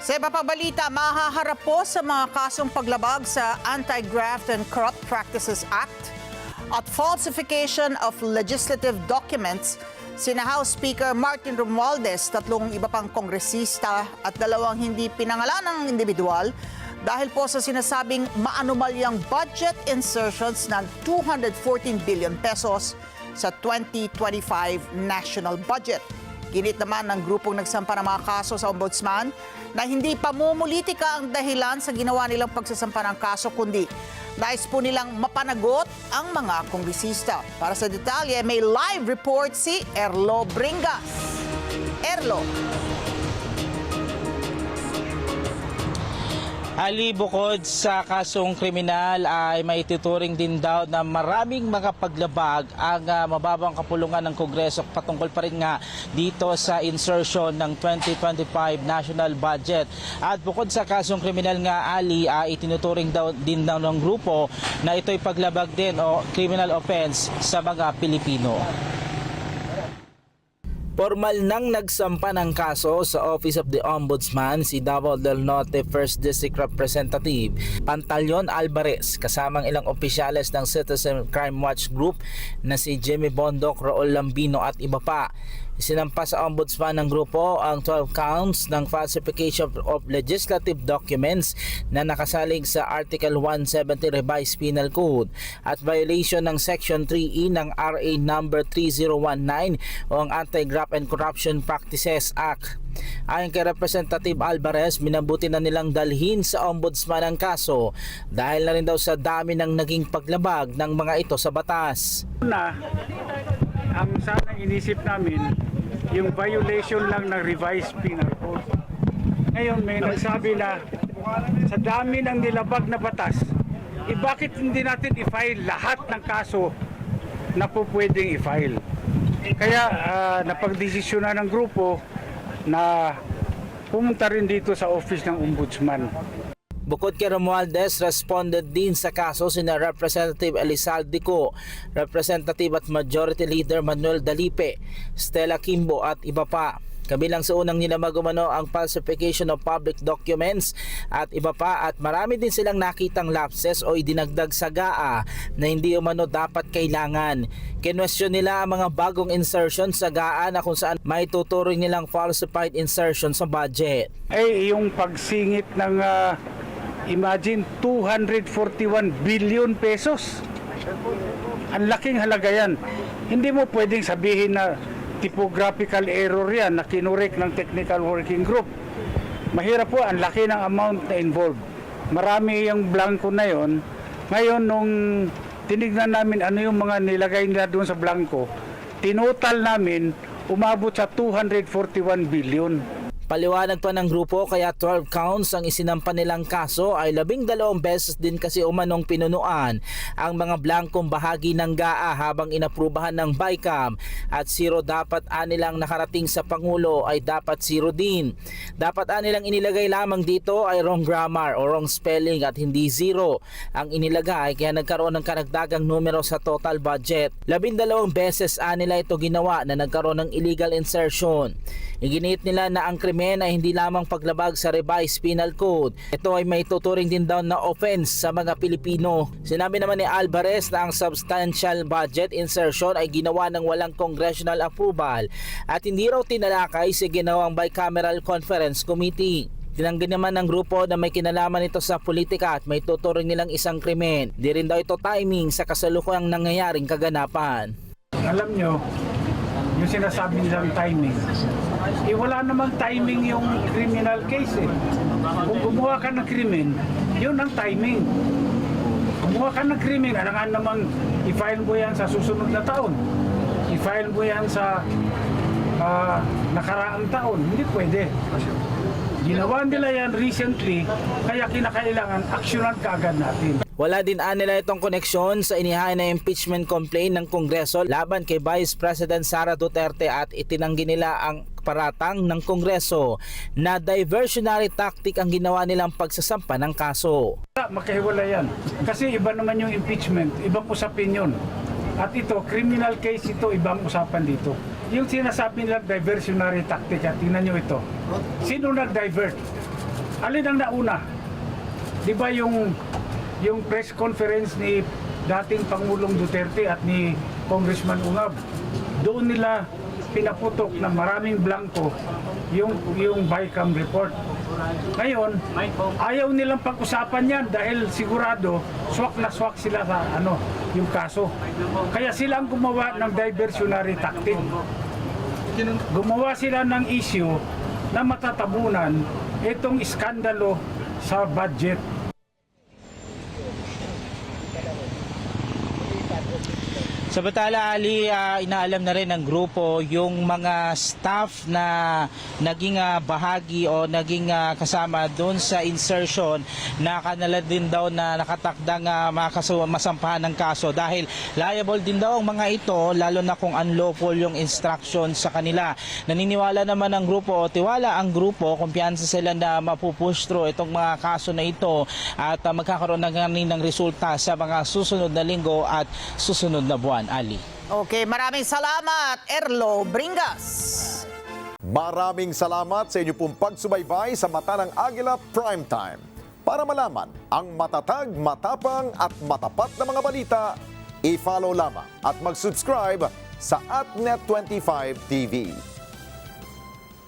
Sa iba pa balita, mahaharap po sa mga kasong paglabag sa Anti-Graft and Corrupt Practices Act at falsification of legislative documents sina House Speaker Martin Romualdez, tatlong iba pang kongresista at dalawang hindi pinangalanang individual dahil po sa sinasabing maanumalyang budget insertions ng 214 billion pesos sa 2025 national budget. Ginit naman ng grupong nagsampa ng mga kaso sa Ombudsman na hindi pamumulitika ang dahilan sa ginawa nilang pagsasampa ng kaso, kundi nais po nilang mapanagot ang mga kongresista. Para sa detalye, may live report si Erlo Bringas. Erlo. Ali, bukod sa kasong kriminal ay maituturing din daw na maraming mga paglabag ang mababang kapulungan ng Kongreso patungkol pa rin nga dito sa insertion ng 2025 national budget. At bukod sa kasong kriminal nga, Ali, itinuturing din daw ng grupo na ito'y paglabag din o criminal offense sa mga Pilipino. Formal nang nagsampa ng kaso sa Office of the Ombudsman si Davao del Norte 1st District Representative Pantaleon Alvarez kasamang ilang opisyales ng Citizen Crime Watch Group na si Jimmy Bondoc, Raul Lambino at iba pa. Sinampa sa Ombudsman ng grupo ang 12 counts ng falsification of legislative documents na nakasalig sa Article 170 Revised Penal Code at violation ng Section 3E ng RA number 3019 o ang Anti-Graft and Corruption Practices Act. Ayon kay Representative Alvarez, minabuti na nilang dalhin sa Ombudsman ang kaso dahil na rin daw sa dami ng naging paglabag ng mga ito sa batas. Ang sana inisip namin, yung violation lang ng revised penal code. Ngayon may nagsabi na sa dami ng nilabag na batas, bakit hindi natin i-file lahat ng kaso na po pwedeng i-file? Kaya napagdesisyonan ng grupo na pumunta rin dito sa office ng Ombudsman. Bukod kay Romualdez, responded din sa kaso sina Representative Elizalde Co, Representative at Majority Leader Manuel Dalipe, Stella Kimbo at iba pa. Kabilang sa unang nilamag umano ang falsification of public documents at iba pa, at marami din silang nakitang lapses o idinagdag sa GAA na hindi umano dapat kailangan. Kinwestiyon nila ang mga bagong insertion sa GAA na kung saan may tuturing nilang falsified insertion sa budget. Yung pagsingit ng imagine 241 billion pesos. Ang laking halaga yan. Hindi mo pwedeng sabihin na typographical error yan na kinurek ng technical working group. Mahirap po, ang laki ng amount na involved. Marami yung blanco na yon. Ngayon, nung tinignan namin ano yung mga nilagay nila doon sa blanco, tinotal namin, umabot sa 241 billion. Paliwanag pa ng grupo, kaya 12 counts ang isinampa nilang kaso ay 12 beses din kasi umanong pinunuan ang mga blankong bahagi ng GAA habang inaprubahan ng BICAM, at 0 dapat anilang nakarating sa Pangulo ay dapat 0 din. Dapat anilang inilagay lamang dito ay wrong grammar o wrong spelling at hindi 0 ang inilagay, kaya nagkaroon ng karagdagang numero sa total budget. 12 beses anila ito ginawa na nagkaroon ng illegal insertion. Iginit nila na ang krimen ay hindi lamang paglabag sa revised penal code. Ito ay may tuturing din daw na offense sa mga Pilipino. Sinabi naman ni Alvarez na ang substantial budget insertion ay ginawa ng walang congressional approval at hindi raw tinalakay sa ginawang bicameral conference committee. Tinanggi naman ng grupo na may kinalaman ito sa politika at may tuturing nilang isang krimen. Di rin daw ito timing sa kasalukuyang nangyayaring kaganapan. Alam nyo, yung sinasabi nilang timing, wala namang timing yung criminal case eh. Kung gumawa ka ng krimen, yun ang timing. Gumawa ka ng krimen, alangan namang i-file mo yan sa susunod na taon. I-file mo yan sa nakaraang taon. Hindi pwede. Ginawa nila yan recently, kaya kinakailangan aksyonan kaagad natin. Wala din nila itong koneksyon sa inihain na impeachment complaint ng Kongreso laban kay Vice President Sara Duterte, at itinanggi nila ang paratang ng Kongreso na diversionary tactic ang ginawa nilang pagsasampa ng kaso. Makahiwala yan. Kasi iba naman yung impeachment, ibang usapin yun. At ito, criminal case ito, ibang usapan dito. Yung sinasabi nila diversionary tactic, at tingnan nyo ito. Sino nag-divert? Alin ang nauna? Di ba yung press conference ni dating Pangulong Duterte at ni Congressman Ungab, doon nila pinaputok na maraming blanco yung BICAM report. Ngayon, ayaw nilang pag-usapan yan dahil sigurado swak na swak sila sa yung kaso. Kaya sila ang gumawa ng diversionary tactic. Gumawa sila ng issue na matatabunan itong iskandalo sa budget. Samantala, Ali, inaalam na rin ng grupo yung mga staff na naging bahagi o naging kasama doon sa insertion na kanila din daw na nakatakdang masampahan ng kaso dahil liable din daw ang mga ito lalo na kung unlawful yung instruction sa kanila. Naniniwala naman ang grupo o tiwala ang grupo, kumpiyansa sila na mapupush through itong mga kaso na ito at magkakaroon ng resulta sa mga susunod na linggo at susunod na buwan. Ali. Okay, maraming salamat, Erlo Bringas. Maraming salamat sa inyo pong pagsubaybay sa Mata ng Agila Primetime. Para malaman ang matatag, matapang at matapat na mga balita, i-follow lamang at mag-subscribe sa @Net25 TV.